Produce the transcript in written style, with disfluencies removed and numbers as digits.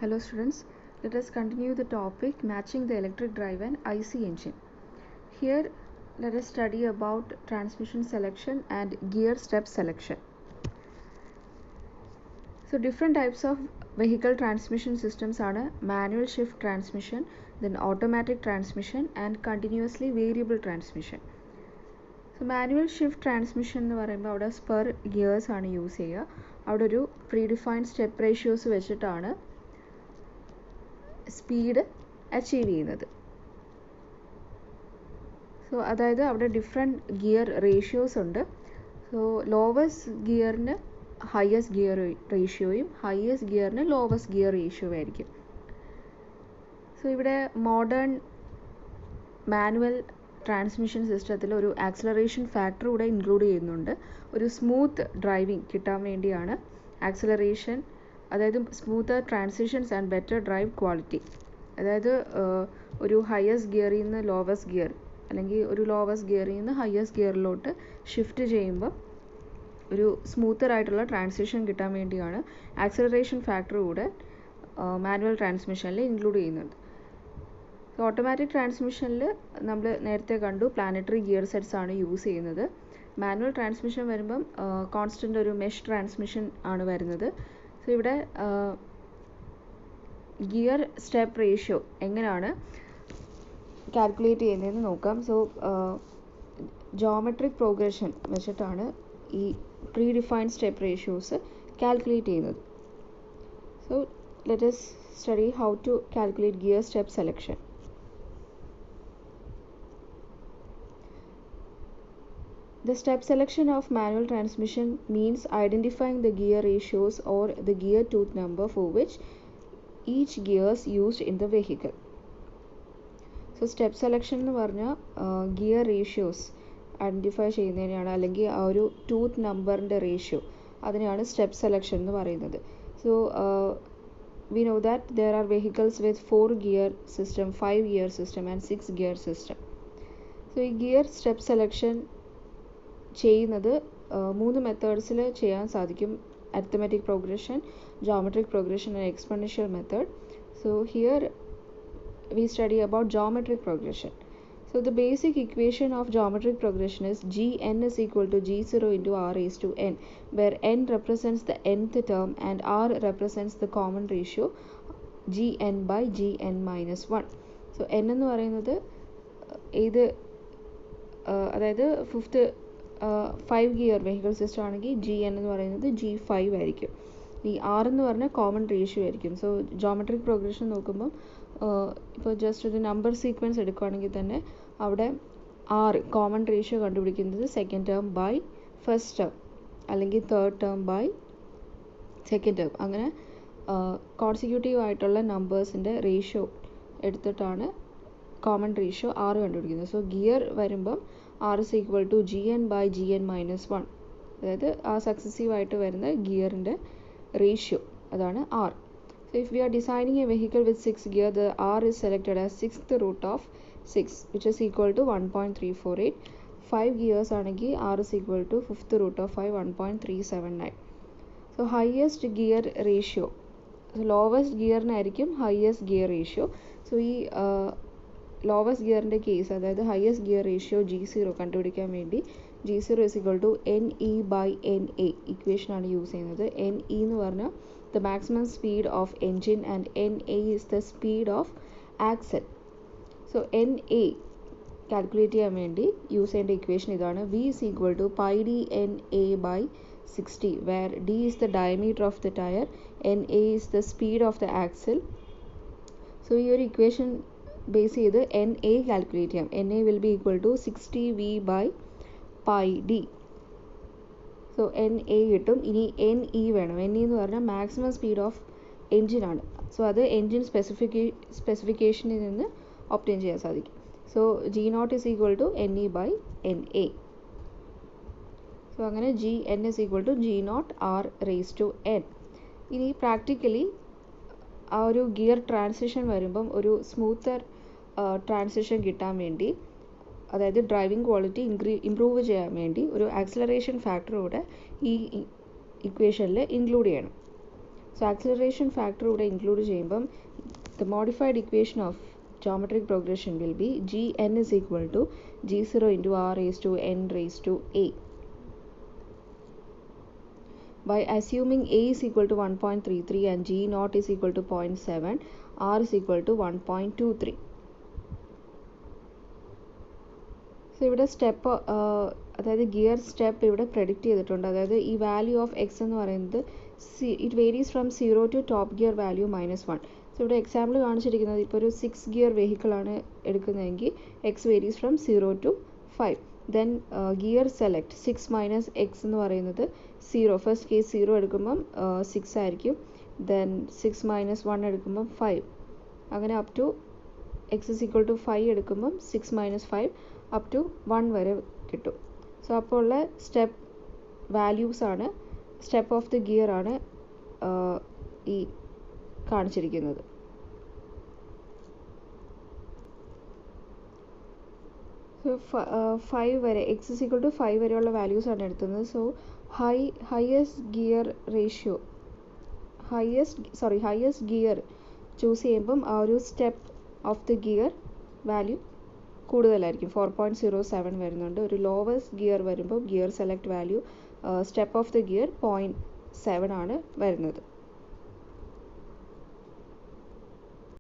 Hello students, let us continue the topic matching the electric drive and IC engine. Here let us study about transmission selection and gear step selection. So different types of vehicle transmission systems are manual shift transmission, then automatic transmission and continuously variable transmission. So manual shift transmission എന്ന് പറയുമ്പോൾ അവിടെ spur gears ആണ് use ചെയ്യുക. അവിടെ ഒരു predefined step ratios വെച്ചിട്ടാണ് speed achieve ചെയ്യുന്നത്. So അതായത് അവിടെ ഡിഫറെൻറ്റ് ഗിയർ റേഷ്യോസ് ഉണ്ട്. സോ ലോവസ്റ്റ് ഗിയറിന് ഹയസ്റ്റ് ഗിയർ റേഷ്യോയും ഹയസ്റ്റ് ഗിയറിന് ലോവസ്റ്റ് ഗിയർ റേഷ്യോയും ആയിരിക്കും. സോ ഇവിടെ മോഡേൺ മാനുവൽ ട്രാൻസ്മിഷൻ സിസ്റ്റത്തിൽ ഒരു ആക്സിലറേഷൻ ഫാക്ടർ കൂടെ ഇൻക്ലൂഡ് ചെയ്യുന്നുണ്ട്. ഒരു സ്മൂത്ത് ഡ്രൈവിംഗ് കിട്ടാൻ വേണ്ടിയാണ് ആക്സിലറേഷൻ, അതായത് smooth transitions and better drive quality. അതായത് ഒരു ഹയസ്റ്റ് ഗിയറിൽ നിന്ന് ലോവസ്റ്റ് ഗിയർ അല്ലെങ്കിൽ ഒരു ലോവസ്റ്റ് ഗിയറിൽ നിന്ന് ഹയസ്റ്റ് ഗിയറിലോട്ട് ഷിഫ്റ്റ് ചെയ്യുമ്പോൾ ഒരു സ്മൂത്തർ ആയിട്ടുള്ള ട്രാൻസിഷൻ കിട്ടാൻ വേണ്ടിയാണ് ആക്സിലറേഷൻ ഫാക്ടർ കൂടെ മാനുവൽ ട്രാൻസ്മിഷനിൽ ഇൻക്ലൂഡ് ചെയ്യുന്നുണ്ട്. ഓട്ടോമാറ്റിക് ട്രാൻസ്മിഷനിൽ നമ്മൾ നേരത്തെ കണ്ടു പ്ലാനറ്ററി ഗിയർ സെറ്റ്സ് ആണ് യൂസ് ചെയ്യുന്നത്. മാനുവൽ ട്രാൻസ്മിഷൻ വരുമ്പം കോൺസ്റ്റൻ്റ് ഒരു മെഷ് ട്രാൻസ്മിഷൻ ആണ് വരുന്നത്. സോ ഇവിടെ ഗിയർ സ്റ്റെപ്പ് റേഷ്യോ എങ്ങനെയാണ് കാൽക്കുലേറ്റ് ചെയ്യുന്നതെന്ന് നോക്കാം. സോ ജോമെട്രിക് പ്രോഗ്രഷൻ വെച്ചിട്ടാണ് ഈ predefined step ratios calculate ചെയ്യുന്നത്. So let us study how to calculate gear step selection. The step selection of manual transmission means identifying the gear ratios or the gear tooth number for which each gears used in the vehicle. So step selection എന്ന് പറഞ്ഞാൽ gear ratios identify ചെയ്യുന്നതിനാണ്, അല്ലെങ്കിൽ ആ ഒരു tooth നമ്പറിൻ്റെ ratio, അതിനെയാണ് step selection എന്ന് പറയുന്നത്. So we know that there are vehicles with 4 gear system, 5 gear system and 6 gear system. So ഈ ഗിയർ സ്റ്റെപ്പ് സെലക്ഷൻ ചെയ്യുന്നത് 3 മെത്തേഡ്സിൽ ചെയ്യാൻ സാധിക്കും: arithmetic progression, geometric progression and exponential method. So here we study about geometric progression. So the basic equation of geometric progression is Gn is equal to G0 into R raised to n, where n represents the nth term and R represents the common ratio Gn by Gn minus 1. So n എന്ന് പറയുന്നത് ഇത് അതായത് fifth 5 gear vehicle system ആണെങ്കിൽ Gn എന്ന് പറയുന്നത് G5 ആയിരിക്കും. ഈ R എന്ന് പറഞ്ഞാൽ കോമൺ റേഷ്യോ ആയിരിക്കും. സോ ജോമെട്രിക് പ്രോഗ്രഷൻ നോക്കുമ്പോൾ ഇപ്പോൾ ജസ്റ്റ് ഒരു നമ്പർ സീക്വൻസ് എടുക്കുകയാണെങ്കിൽ തന്നെ അവിടെ R കോമൺ റേഷ്യോ കണ്ടുപിടിക്കുന്നത് second term by first term അല്ലെങ്കിൽ third term by second term, അങ്ങനെ കോൺസിക്യൂട്ടീവ് ആയിട്ടുള്ള നമ്പേഴ്സിൻ്റെ റേഷ്യോ എടുത്തിട്ടാണ് കോമൺ റേഷ്യോ R കണ്ടുപിടിക്കുന്നത്. സോ ഗിയർ വരുമ്പം R is equal to Gn by Gn minus 1, അതായത് ആ സക്സസീവ് ആയിട്ട് വരുന്ന ഗിയറിൻ്റെ റേഷ്യോ, അതാണ് R. So if we are designing a vehicle with 6 gear, the R is selected as 6th root of 6, which is equal to 1.348. 5 gears ആണെങ്കിൽ R is equal to 5th root of 5, 1.379. So highest gear ratio, so lowest ഗിയറിനായിരിക്കും highest gear ratio. So ഈ lowest ഗിയറിൻ്റെ case, അതായത് highest gear ratio G0 കണ്ടുപിടിക്കാൻ വേണ്ടി G0 is equal to NE by NA ഇക്വേഷനാണ് use ചെയ്യുന്നത്. NE എന്ന് പറഞ്ഞാൽ the maximum speed of engine and NA is the speed of axle. So NA calculate ചെയ്യാൻ വേണ്ടി യൂസ് ചെയ്യേണ്ട ഇക്വേഷൻ ഇതാണ്: V is equal to pi d NA by 60, where D is the diameter of the tire, NA is the speed of the axle. So ഈ ഒരു equation base ചെയ്ത് NA calculate ചെയ്യാം. NA will be equal to 60V by pi d. So NA കിട്ടും. ഇനി NE വേണം. NE എന്ന് പറഞ്ഞാൽ maximum speed of എൻജിനാണ്. So അത് എൻജിൻ സ്പെസിഫിക്കേഷനിൽ നിന്ന് ഒബ്റ്റെയിൻ ചെയ്യാൻ സാധിക്കും. So G0 is equal to NE by NA. So അങ്ങനെ Gn is equal to G0 R raised to n. ഇനി പ്രാക്ടിക്കലി ആ ഒരു ഗിയർ ട്രാൻസിഷൻ വരുമ്പം ഒരു സ്മൂത്തർ ട്രാൻസിഷൻ കിട്ടാൻ വേണ്ടി, അതായത് ഡ്രൈവിംഗ് ക്വാളിറ്റി ഇംപ്രൂവ് ചെയ്യാൻ വേണ്ടി ഒരു ആക്സിലറേഷൻ ഫാക്ടർ കൂടെ ഈ ഇക്വേഷനിൽ ഇൻക്ലൂഡ് ചെയ്യണം. സോ ആക്സിലറേഷൻ ഫാക്ടർ ഇവിടെ ഇൻക്ലൂഡ് ചെയ്യുമ്പം the modified equation of geometric progression will be gn is equal to g0 into r raised to n raised to a. By assuming a is equal to 1.33 and g naught is equal to 0.7, r is equal to 1.23. So ഇവിടെ step അതായത് gear step ഇവിടെ predict ചെയ്തിട്ടുണ്ട്. അതായത് ഈ value of X എന്ന് പറയുന്നത് it varies from 0 to top gear value -1. So ഇവിടെ example കാണിച്ചിരിക്കുന്നത് ഇപ്പോൾ ഒരു 6 ഗിയർ വെഹിക്കിളാണ് എടുക്കുന്നതെങ്കിൽ X varies from 0 to 5. Then gear select 6 minus X എന്ന് പറയുന്നത് 0. ഫസ്റ്റ് കേസ് 0 എടുക്കുമ്പം 6 ആയിരിക്കും. ദെൻ 6 മൈനസ് 1 എടുക്കുമ്പം 5. അങ്ങനെ up to X is equal to 5 എടുക്കുമ്പം 6 മൈനസ് 5 അപ് ടു 1 വരെ കിട്ടും. സോ അപ്പോൾ ഉള്ള സ്റ്റെപ്പ് വാല്യൂസ് ആണ്, സ്റ്റെപ്പ് ഓഫ് ദി ഗിയർ ആണ് ഈ കാണിച്ചിരിക്കുന്നത്. സോ 5 വരെ എക്സ് ഇസ് ഈക്വൽ ടു 5 വരെയുള്ള വാല്യൂസ് ആണ് എടുക്കുന്നത്. സോ ഹയസ്റ്റ് ഗിയർ ചൂസ് ചെയ്യുമ്പം ആ ഒരു step of the gear value കൂടുതലായിരിക്കും. 4.07 വരുന്നുണ്ട്. ഒരു ലോവസ്റ്റ് ഗിയർ വരുമ്പോൾ gear select value step of the gear 0.7 ആണ് വരുന്നത്.